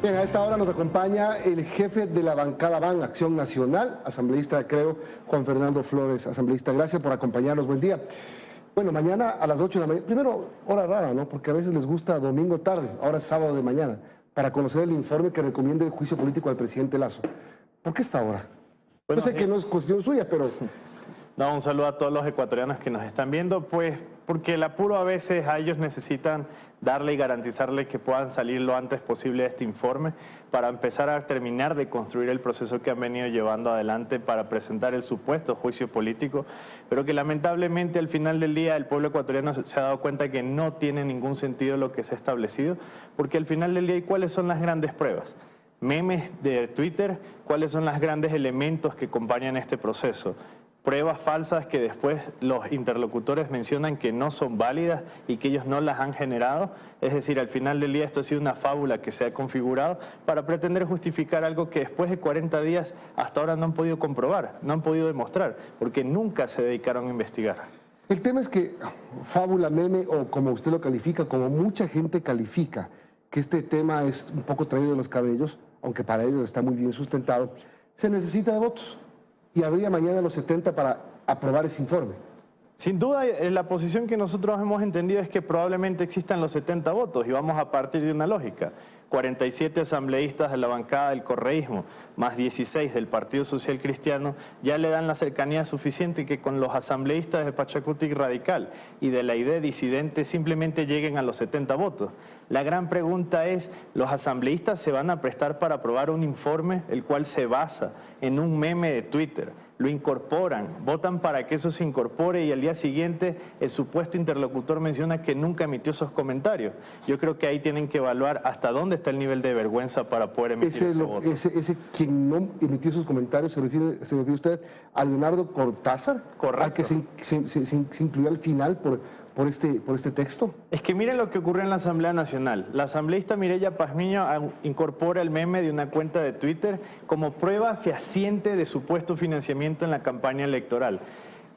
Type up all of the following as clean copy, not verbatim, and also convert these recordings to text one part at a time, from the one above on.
Bien, a esta hora nos acompaña el jefe de la bancada BAN, Acción Nacional, asambleísta, creo, Juan Fernando Flores, asambleísta. Gracias por acompañarnos, buen día. Bueno, mañana a las 8 de la mañana, primero, hora rara, ¿no? Porque a veces les gusta domingo tarde, ahora es sábado de mañana, para conocer el informe que recomienda el juicio político al presidente Lasso. ¿Por qué esta hora? Bueno, yo sé que no es cuestión suya, pero... No, un saludo a todos los ecuatorianos que nos están viendo, pues porque el apuro a veces a ellos necesitan darle y garantizarle que puedan salir lo antes posible de este informe para empezar a terminar de construir el proceso que han venido llevando adelante para presentar el supuesto juicio político, pero que lamentablemente al final del día el pueblo ecuatoriano se ha dado cuenta que no tiene ningún sentido lo que se ha establecido, porque al final del día, ¿y cuáles son las grandes pruebas? Memes de Twitter, ¿cuáles son los grandes elementos que acompañan este proceso? Pruebas falsas que después los interlocutores mencionan que no son válidas y que ellos no las han generado. Es decir, al final del día esto ha sido una fábula que se ha configurado para pretender justificar algo que después de 40 días hasta ahora no han podido comprobar, no han podido demostrar, porque nunca se dedicaron a investigar. El tema es que fábula, meme o como usted lo califica, como mucha gente califica, que este tema es un poco traído de los cabellos, aunque para ellos está muy bien sustentado, se necesita de votos. Y habría mañana los 70 para aprobar ese informe. Sin duda, la posición que nosotros hemos entendido es que probablemente existan los 70 votos y vamos a partir de una lógica. 47 asambleístas de la bancada del correísmo, más 16 del Partido Social Cristiano, ya le dan la cercanía suficiente que con los asambleístas de Pachacutic Radical y de la ID disidente simplemente lleguen a los 70 votos. La gran pregunta es, ¿los asambleístas se van a prestar para aprobar un informe el cual se basa en un meme de Twitter? Lo incorporan, votan para que eso se incorpore y al día siguiente el supuesto interlocutor menciona que nunca emitió esos comentarios. Yo creo que ahí tienen que evaluar hasta dónde está el nivel de vergüenza para poder emitir ese voto. Ese quien no emitió esos comentarios, ¿se refiere usted a Leonardo Cortázar? Correcto. ¿Al que se incluyó al final por este texto? Es que miren lo que ocurrió en la Asamblea Nacional. La asambleísta Mireya Pazmiño incorpora el meme de una cuenta de Twitter como prueba fehaciente de supuesto financiamiento en la campaña electoral.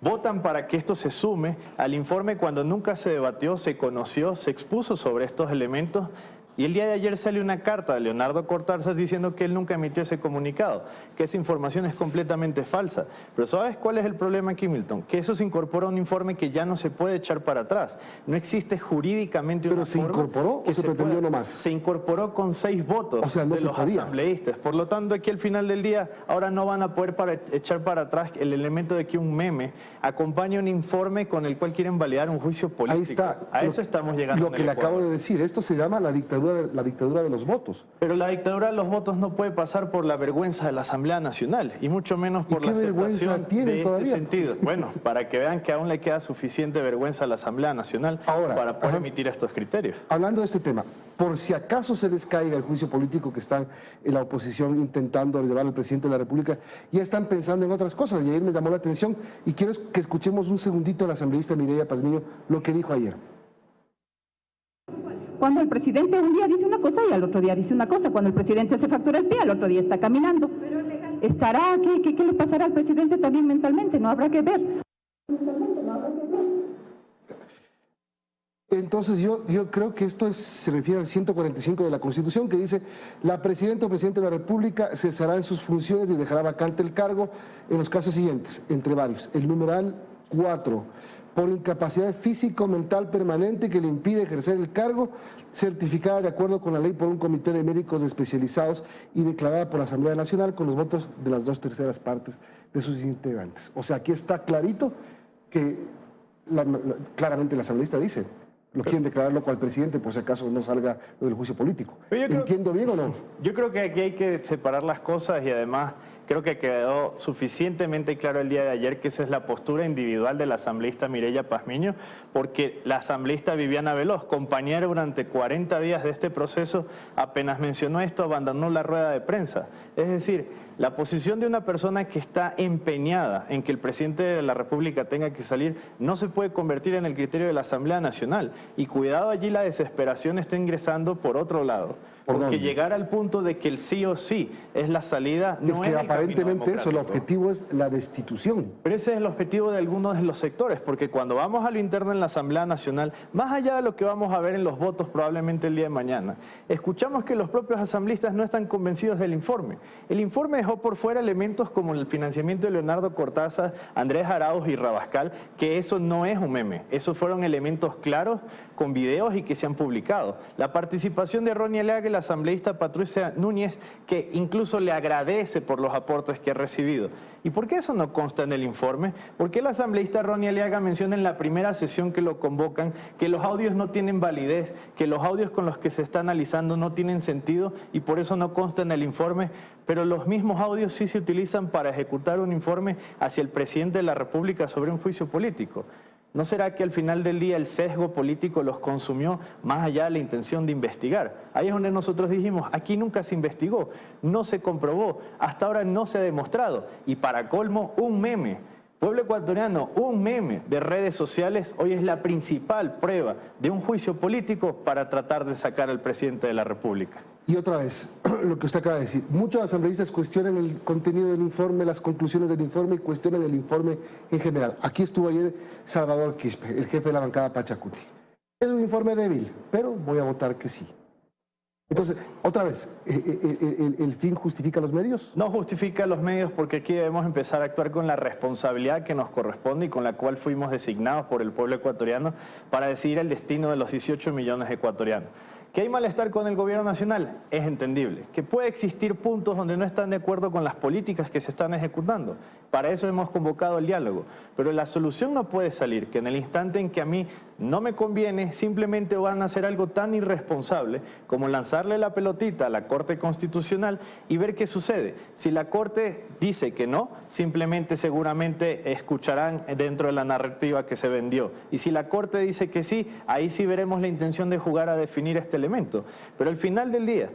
Votan para que esto se sume al informe cuando nunca se debatió, se conoció, se expuso sobre estos elementos. Y el día de ayer sale una carta de Leonardo Cortázar diciendo que él nunca emitió ese comunicado, que esa información es completamente falsa. Pero ¿sabes cuál es el problema aquí, Milton? Que eso se incorpora a un informe que ya no se puede echar para atrás. No existe jurídicamente una forma... ¿Pero se incorporó o se pretendió nomás? Se incorporó con 6 votos de los asambleístas. Por lo tanto, aquí al final del día, ahora no van a poder echar para atrás el elemento de que un meme acompaña un informe con el cual quieren validar un juicio político. Ahí está. A eso estamos llegando. Lo que le acabo de decir, esto se llama la dictadura de los votos. Pero la dictadura de los votos no puede pasar por la vergüenza de la Asamblea Nacional y mucho menos por la aceptación de este sentido. Bueno, para que vean que aún le queda suficiente vergüenza a la Asamblea Nacional para poder emitir estos criterios. Hablando de este tema, por si acaso se les caiga el juicio político que están en la oposición intentando llevar al presidente de la República, ya están pensando en otras cosas y ayer me llamó la atención y quiero que escuchemos un segundito a la asambleísta Mireya Pazmiño lo que dijo ayer. Cuando el presidente un día dice una cosa y al otro día dice una cosa, cuando el presidente se fractura el pie, al otro día está caminando. ¿Estará? ¿Qué le pasará al presidente también mentalmente? No habrá que ver. Entonces yo creo que esto se refiere al 145 de la Constitución, que dice: la presidenta o presidente de la República cesará en sus funciones y dejará vacante el cargo en los casos siguientes, entre varios. El numeral 4, por incapacidad físico-mental permanente que le impide ejercer el cargo, certificada de acuerdo con la ley por un comité de médicos especializados y declarada por la Asamblea Nacional con los votos de las 2/3 partes de sus integrantes. O sea, aquí está clarito que claramente la asambleísta dice: lo quieren declarar loco al presidente por si acaso no salga lo del juicio político. ¿Entiendo bien o no? Yo creo que aquí hay que separar las cosas y además creo que quedó suficientemente claro el día de ayer que esa es la postura individual de la asambleísta Mireya Pazmiño, porque la asambleísta Viviana Veloz, compañera durante 40 días de este proceso, apenas mencionó esto, abandonó la rueda de prensa. Es decir, La posición de una persona que está empeñada en que el presidente de la República tenga que salir no se puede convertir en el criterio de la Asamblea Nacional. Y cuidado, allí la desesperación está ingresando por otro lado. Porque llegar al punto de que el sí o sí es la salida no es que el aparentemente camino eso, el democrático. objetivo es la destitución. Pero ese es el objetivo de algunos de los sectores, porque cuando vamos a lo interno en la Asamblea Nacional, más allá de lo que vamos a ver en los votos probablemente el día de mañana, escuchamos que los propios asambleístas no están convencidos del informe. El informe dejó por fuera elementos como el financiamiento de Leonardo Cortázar, Andrés Arauz y Rabascal, que eso no es un meme, esos fueron elementos claros con videos y que se han publicado. La participación de Ronnie Aliaga y la asambleísta Patricia Núñez, que incluso le agradece por los aportes que ha recibido. ¿Y por qué eso no consta en el informe? ¿Por qué el asambleísta Ronnie Aliaga menciona en la primera sesión que lo convocan que los audios no tienen validez, que los audios con los que se está analizando no tienen sentido y por eso no consta en el informe, pero los mismos audios sí se utilizan para ejecutar un informe hacia el presidente de la República sobre un juicio político? ¿No será que al final del día el sesgo político los consumió más allá de la intención de investigar? Ahí es donde nosotros dijimos, aquí nunca se investigó, no se comprobó, hasta ahora no se ha demostrado. Y para colmo, un meme. Pueblo ecuatoriano, un meme de redes sociales hoy es la principal prueba de un juicio político para tratar de sacar al presidente de la República. Y otra vez, lo que usted acaba de decir, muchos asambleístas cuestionan el contenido del informe, las conclusiones del informe y cuestionan el informe en general. Aquí estuvo ayer Salvador Quispe, el jefe de la bancada Pachacuti. Es un informe débil, pero voy a votar que sí. Entonces, otra vez, ¿el fin justifica los medios? No justifica los medios porque aquí debemos empezar a actuar con la responsabilidad que nos corresponde y con la cual fuimos designados por el pueblo ecuatoriano para decidir el destino de los 18 millones de ecuatorianos. ¿Que hay malestar con el gobierno nacional? Es entendible. ¿Que puede existir puntos donde no están de acuerdo con las políticas que se están ejecutando? Para eso hemos convocado el diálogo. Pero la solución no puede salir que en el instante en que a mí no me conviene, simplemente van a hacer algo tan irresponsable como lanzarle la pelotita a la Corte Constitucional y ver qué sucede. Si la Corte dice que no, simplemente seguramente escucharán dentro de la narrativa que se vendió. Y si la Corte dice que sí, ahí sí veremos la intención de jugar a definir este elemento. Pero al final del día,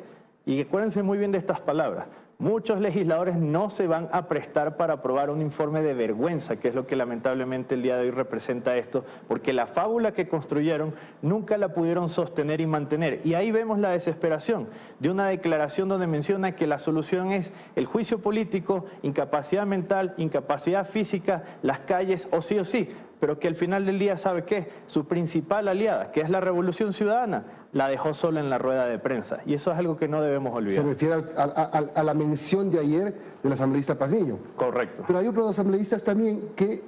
y acuérdense muy bien de estas palabras, muchos legisladores no se van a prestar para aprobar un informe de vergüenza, que es lo que lamentablemente el día de hoy representa esto, porque la fábula que construyeron nunca la pudieron sostener y mantener. Y ahí vemos la desesperación de una declaración donde menciona que la solución es el juicio político, incapacidad mental, incapacidad física, las calles o sí, pero que al final del día, ¿sabe qué? Su principal aliada, que es la Revolución Ciudadana, la dejó sola en la rueda de prensa. Y eso es algo que no debemos olvidar. Se refiere a la mención de ayer del asambleísta Pazmiño. Correcto. Pero hay otros asambleístas también que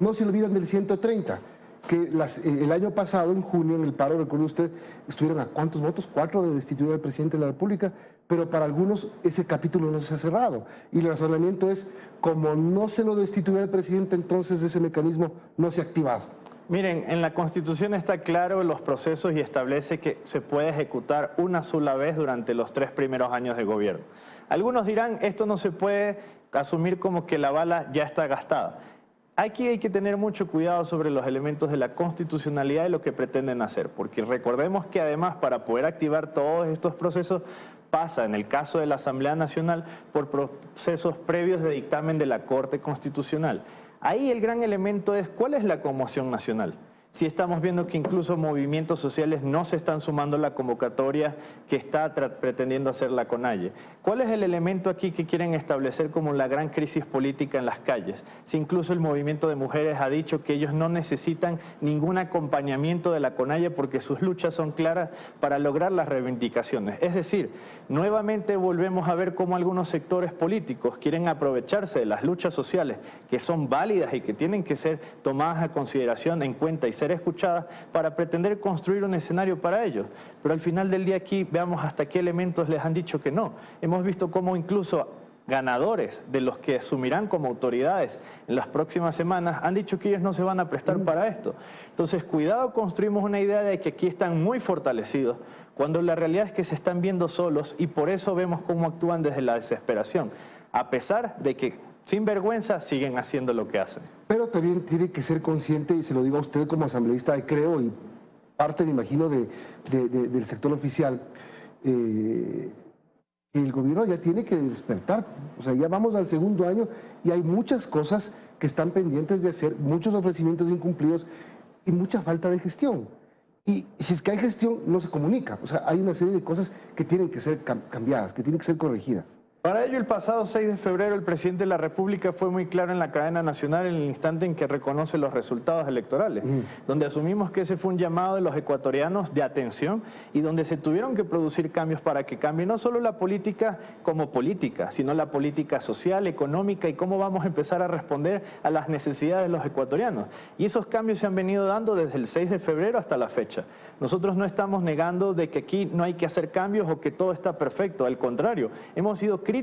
no se olvidan del 130, que el año pasado, en junio, en el paro, recuerde usted, estuvieron a ¿cuántos votos? 4 de destituir al presidente de la República, pero para algunos ese capítulo no se ha cerrado. Y el razonamiento es, como no se lo destituyó al presidente, entonces ese mecanismo no se ha activado. Miren, en la Constitución está claro los procesos y establece que se puede ejecutar una sola vez durante los 3 primeros años de gobierno. Algunos dirán, esto no se puede asumir como que la bala ya está gastada. Aquí hay que tener mucho cuidado sobre los elementos de la constitucionalidad y lo que pretenden hacer, porque recordemos que además para poder activar todos estos procesos pasa, en el caso de la Asamblea Nacional, por procesos previos de dictamen de la Corte Constitucional. Ahí el gran elemento es ¿cuál es la conmoción nacional? Si estamos viendo que incluso movimientos sociales no se están sumando a la convocatoria que está pretendiendo hacer la CONAIE. ¿Cuál es el elemento aquí que quieren establecer como la gran crisis política en las calles? Si incluso el movimiento de mujeres ha dicho que ellos no necesitan ningún acompañamiento de la CONAIE porque sus luchas son claras para lograr las reivindicaciones. Es decir, nuevamente volvemos a ver cómo algunos sectores políticos quieren aprovecharse de las luchas sociales que son válidas y que tienen que ser tomadas a consideración, en cuenta y ser escuchadas para pretender construir un escenario para ellos. Pero al final del día aquí veamos hasta qué elementos les han dicho que no. Hemos visto cómo incluso ganadores de los que asumirán como autoridades en las próximas semanas han dicho que ellos no se van a prestar para esto. Entonces, cuidado, construimos una idea de que aquí están muy fortalecidos, cuando la realidad es que se están viendo solos y por eso vemos cómo actúan desde la desesperación, a pesar de que sin vergüenza siguen haciendo lo que hacen. Pero también tiene que ser consciente, y se lo digo a usted como asambleísta, creo, y parte, me imagino, del sector oficial, que que el gobierno ya tiene que despertar. O sea, ya vamos al segundo año y hay muchas cosas que están pendientes de hacer, muchos ofrecimientos incumplidos y mucha falta de gestión. Y si es que hay gestión, no se comunica. O sea, hay una serie de cosas que tienen que ser cambiadas, que tienen que ser corregidas. Para ello, el pasado 6 de febrero, el presidente de la República fue muy claro en la cadena nacional en el instante en que reconoce los resultados electorales, donde asumimos que ese fue un llamado de los ecuatorianos de atención y donde se tuvieron que producir cambios para que cambie no solo la política como política, sino la política social, económica y cómo vamos a empezar a responder a las necesidades de los ecuatorianos. Y esos cambios se han venido dando desde el 6 de febrero hasta la fecha. Nosotros no estamos negando de que aquí no hay que hacer cambios o que todo está perfecto, al contrario, hemos sido críticos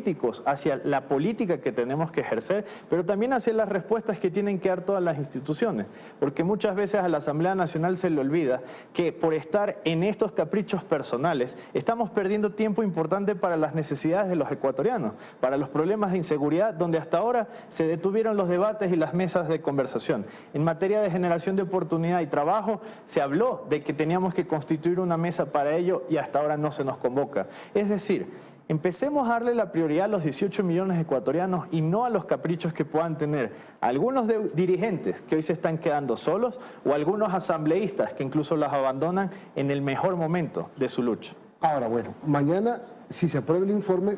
hacia la política que tenemos que ejercer, pero también hacia las respuestas que tienen que dar todas las instituciones, porque muchas veces a la Asamblea Nacional se le olvida que por estar en estos caprichos personales estamos perdiendo tiempo importante para las necesidades de los ecuatorianos, para los problemas de inseguridad, donde hasta ahora se detuvieron los debates y las mesas de conversación. En materia de generación de oportunidad y trabajo, se habló de que teníamos que constituir una mesa para ello y hasta ahora no se nos convoca. Es decir, empecemos a darle la prioridad a los 18 millones de ecuatorianos y no a los caprichos que puedan tener algunos dirigentes que hoy se están quedando solos o algunos asambleístas que incluso los abandonan en el mejor momento de su lucha. Ahora, bueno, mañana, si se aprueba el informe,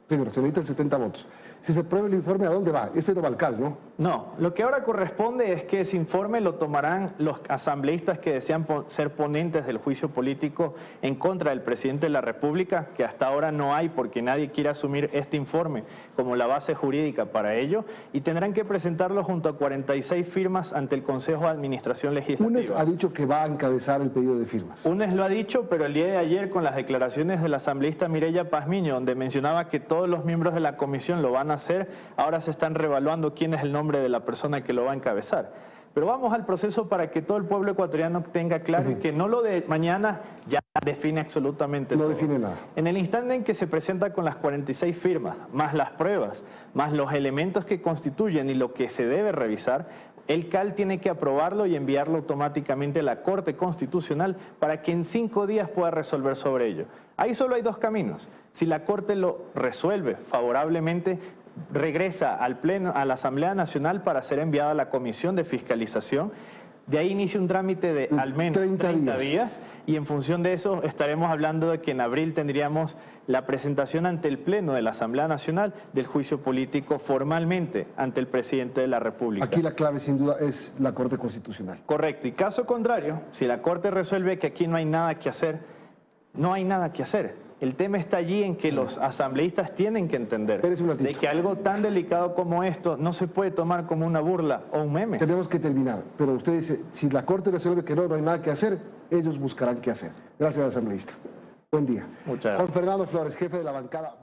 primero, se necesitan 70 votos. Si se aprueba el informe, ¿a dónde va? Este no va al CAL, ¿no? No, lo que ahora corresponde es que ese informe lo tomarán los asambleístas que desean ser ponentes del juicio político en contra del presidente de la República, que hasta ahora no hay porque nadie quiere asumir este informe como la base jurídica para ello, y tendrán que presentarlo junto a 46 firmas ante el Consejo de Administración Legislativa. UNES ha dicho que va a encabezar el pedido de firmas. UNES lo ha dicho, pero el día de ayer con las declaraciones del asambleísta Mireya Pazmiño, donde mencionaba que todos los miembros de la comisión lo van a hacer, ahora se están reevaluando quién es el nombre de la persona que lo va a encabezar. Pero vamos al proceso para que todo el pueblo ecuatoriano tenga claro y que no lo de mañana ya define absolutamente todo. No define nada. En el instante en que se presenta con las 46 firmas, más las pruebas, más los elementos que constituyen y lo que se debe revisar, el CAL tiene que aprobarlo y enviarlo automáticamente a la Corte Constitucional para que en 5 días pueda resolver sobre ello. Ahí solo hay dos caminos. Si la Corte lo resuelve favorablemente, regresa al Pleno, a la Asamblea Nacional para ser enviada a la Comisión de Fiscalización. De ahí inicia un trámite de al menos 30 días y en función de eso estaremos hablando de que en abril tendríamos la presentación ante el Pleno de la Asamblea Nacional del juicio político formalmente ante el presidente de la República. Aquí la clave sin duda es la Corte Constitucional. Correcto, y caso contrario, si la Corte resuelve que aquí no hay nada que hacer, no hay nada que hacer. El tema está allí en que los asambleístas tienen que entender de que algo tan delicado como esto no se puede tomar como una burla o un meme. Tenemos que terminar, pero usted dice, si la Corte resuelve que no hay nada que hacer, ellos buscarán qué hacer. Gracias, asambleísta. Buen día. Muchas gracias. Juan Fernando Flores, jefe de la bancada.